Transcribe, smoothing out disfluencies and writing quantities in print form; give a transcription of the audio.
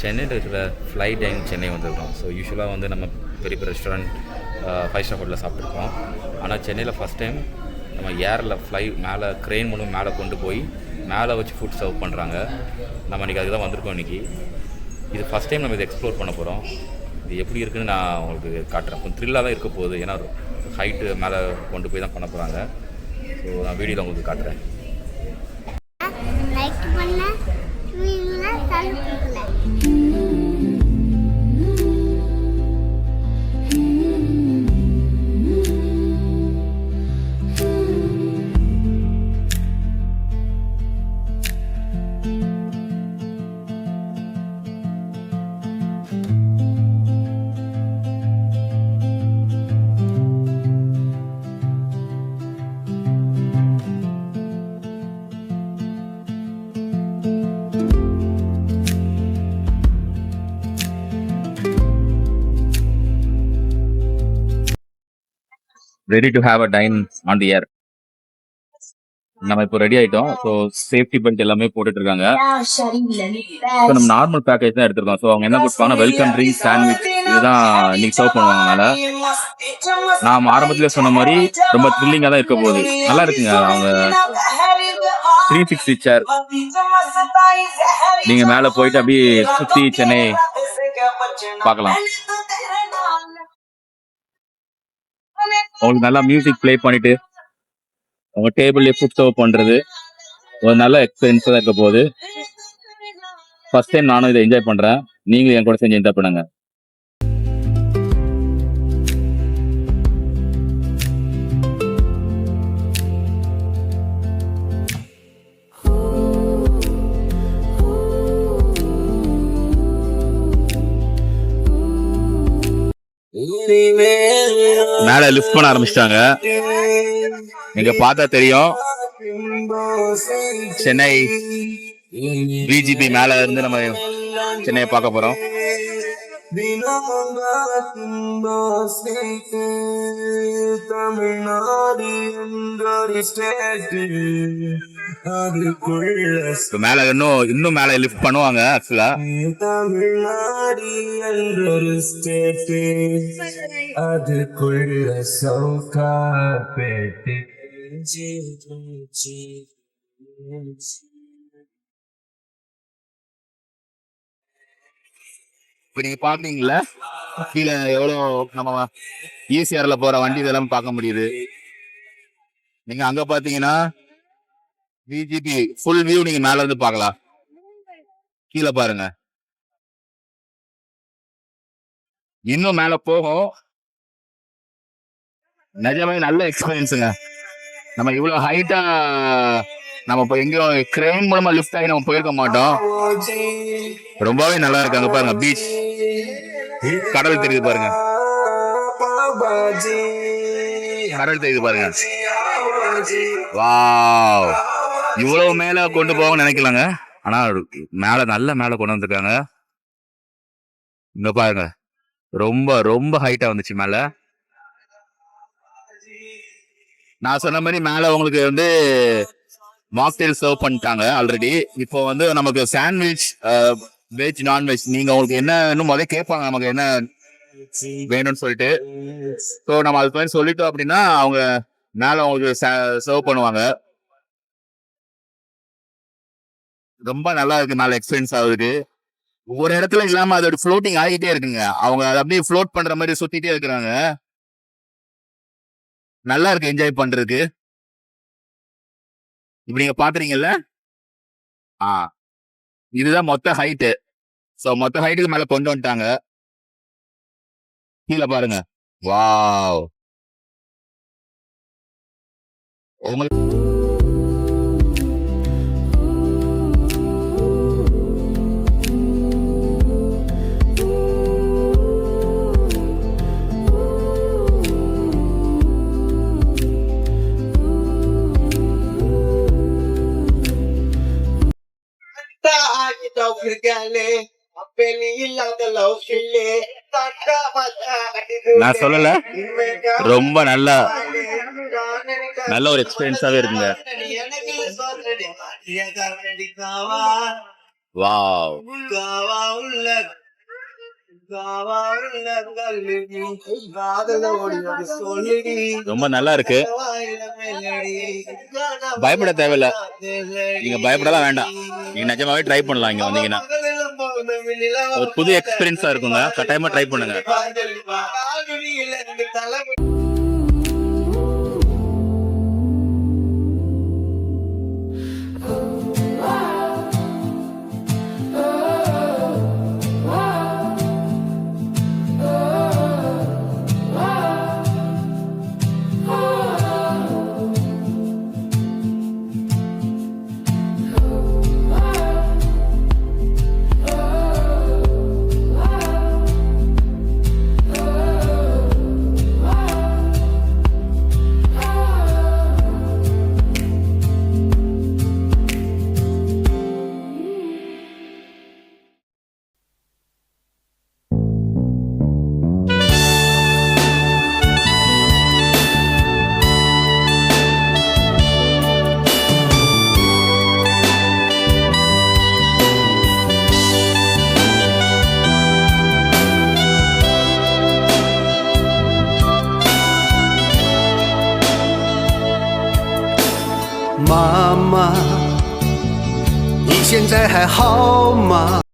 சென்னையில் இருக்கிற fly dining Chennai வந்திருக்கோம். ஸோ யூஸ்வலாக வந்து நம்ம பெரிய பெரிய ரெஸ்டாரண்ட் 5 ஸ்டார் ஹோட்டலில் சாப்பிட்ருக்கோம். ஆனால் சென்னையில் ஃபஸ்ட் டைம் நம்ம ஏரில் ஃப்ளை மேலே க்ரெயின் மூலம் மேலே கொண்டு போய் மேலே வச்சு ஃபுட் சர்வ் பண்ணுறாங்க. நம்ம இன்றைக்கி அதுக்கு தான் வந்திருக்கோம். இன்றைக்கி இது ஃபஸ்ட் டைம் நம்ம இதை எக்ஸ்ப்ளோர் பண்ண போகிறோம். இது எப்படி இருக்குதுன்னு நான் உங்களுக்கு காட்டுறேன். கொஞ்சம் த்ரில்லாக தான் இருக்க போகுது, ஏன்னா ஹைட்டு மேலே கொண்டு போய் தான் பண்ண போகிறாங்க. ஸோ நான் வீடியோவில் உங்களுக்கு காட்டுறேன். Ready to have a dine on the air. நம்ம இப்போ ரெடி ஆகிட்டோம். ஸோ சேஃப்டி பெல்ட் எல்லாமே போட்டுட்டு இருக்காங்க. ஸோ நம்ம நார்மல் பேக்கேஜ் தான் எடுத்துருக்கோம். ஸோ அவங்க என்ன கொடுப்பாங்கன்னா வெல்கம் ட்ரிங்க், சாண்ட்விச் இதுதான் இன்னைக்கு சர்வ் பண்ணுவாங்க. அதனால நான் ஆரம்பத்திலே சொன்ன மாதிரி ரொம்ப த்ரில்லிங்காக தான் இருக்க போகுது. நல்லா இருக்குங்க. அவங்க 360 சேர், நீங்க மேலே போயிட்டு அப்படியே சுற்றி சென்னை பார்க்கலாம். அவங்களுக்கு நல்லா மியூசிக் ப்ளே பண்ணிட்டு அவங்க டேபிள்லேயே ஃபுட் சர்வ் பண்ணுறது ஒரு நல்ல எக்ஸ்பீரியன்ஸாக தான் இருக்க போகுது. ஃபர்ஸ்ட் டைம் நானும் இதை என்ஜாய் பண்ணுறேன். நீங்களும் என் கூட செஞ்சு என்ஜாய் பண்ணுங்க. மேல லிஃப்ட் பண்ண ஆரம்பிச்சிட்டாங்க. நீங்க பார்த்தா தெரியும், சென்னை விஜிபி மேல இருந்து நம்ம சென்னையை பார்க்க போறோம். மேல இன்னும் மேல லிஃப்ட் பண்ணுவாங்க. ஆக்சுவலா இப்ப நீங்க பாத்தீங்களா கீழே எவ்வளவு நம்ம ஈசிஆர்ல போற வண்டி இதெல்லாம் பார்க்க முடியுது. நீங்க அங்க பாத்தீங்கன்னா விஜிபி ஃபுல் வியூ நீங்க மேல இருந்து பார்க்கலாம். கீழே பாருங்க, இன்னும் மேல போகும். நிஜமே நல்ல எக்ஸ்பீரியன்ஸுங்க. நம்ம இவ்வளவு ஹைட்டா நம்ம இப்போ எங்கேயும் கிரெயின் மூலமா லிஃப்ட் ஆகி நம்ம போயிருக்க மாட்டோம். ரொம்பவே நல்லா இருக்கு. அங்க பாருங்க, பீச், கடல் தெரியுது பாருங்க, கடல் தெரியுது பாருங்க. வாவ், இவ்வளவு மேல கொண்டு போவாங்கன்னு நினைக்கலாங்க. ஆனா மேல நல்ல மேல கொண்டு வந்திருக்காங்க. இங்க பாருங்க, ரொம்ப ரொம்ப ஹைட்டா வந்துச்சு மேல. நான் சொன்ன மாதிரி மேல உங்களுக்கு வந்து மாக்டெயில் சர்வ் பண்ணிட்டாங்க ஆல்ரெடி. இப்போ வந்து நமக்கு சாண்ட்விச், வெஜ், நான்வெஜ் நீங்க உங்களுக்கு என்ன இன்னும் முதல்ல கேட்பாங்க நமக்கு என்ன வேணும்னு சொல்லிட்டு. ஸோ நம்ம அது மாதிரி சொல்லிட்டோம் அப்படின்னா அவங்க மேல உங்களுக்கு சர்வ் பண்ணுவாங்க. ரொம்ப நல்லா இருக்கு, நல்ல எக்ஸ்பீரியன்ஸ் ஆகுது. ஒவ்வொரு இடத்துல இல்லாம அதோட ஃப்ளோட்டிங் ஆகிட்டே இருக்குங்க. அவங்க அதை அப்படியே ஃப்ளோட் பண்ற மாதிரி சுத்திட்டே இருக்கிறாங்க. நல்லா இருக்கு என்ஜாய் பண்றதுக்கு. இப்ப நீங்க பாத்துறீங்கல்ல, இதுதான் மொத்த ஹைட்டு. ஸோ மொத்த ஹைட்டுக்கு மேல கொண்டு வந்துட்டாங்க. கீழே பாருங்க, வாவ். உங்களுக்கு நான் சொல்லல, ரொம்ப நல்ல ஒரு எக்ஸ்பீரியன்ஸாவே இருக்குங்க. வாவ். ரொம்ப நல்லா இருக்கு. பயப்பட தேவையில்ல. நீங்க பயப்படலாம் வேண்டாம். நீங்க நிஜமாவே ட்ரை பண்ணலாம் இங்க வந்தீங்கன்னா. ஒரு புது எக்ஸ்பீரியன்ஸா இருக்குங்க. கட்டாயமா ட்ரை பண்ணுங்க.妈妈，你现在还好吗？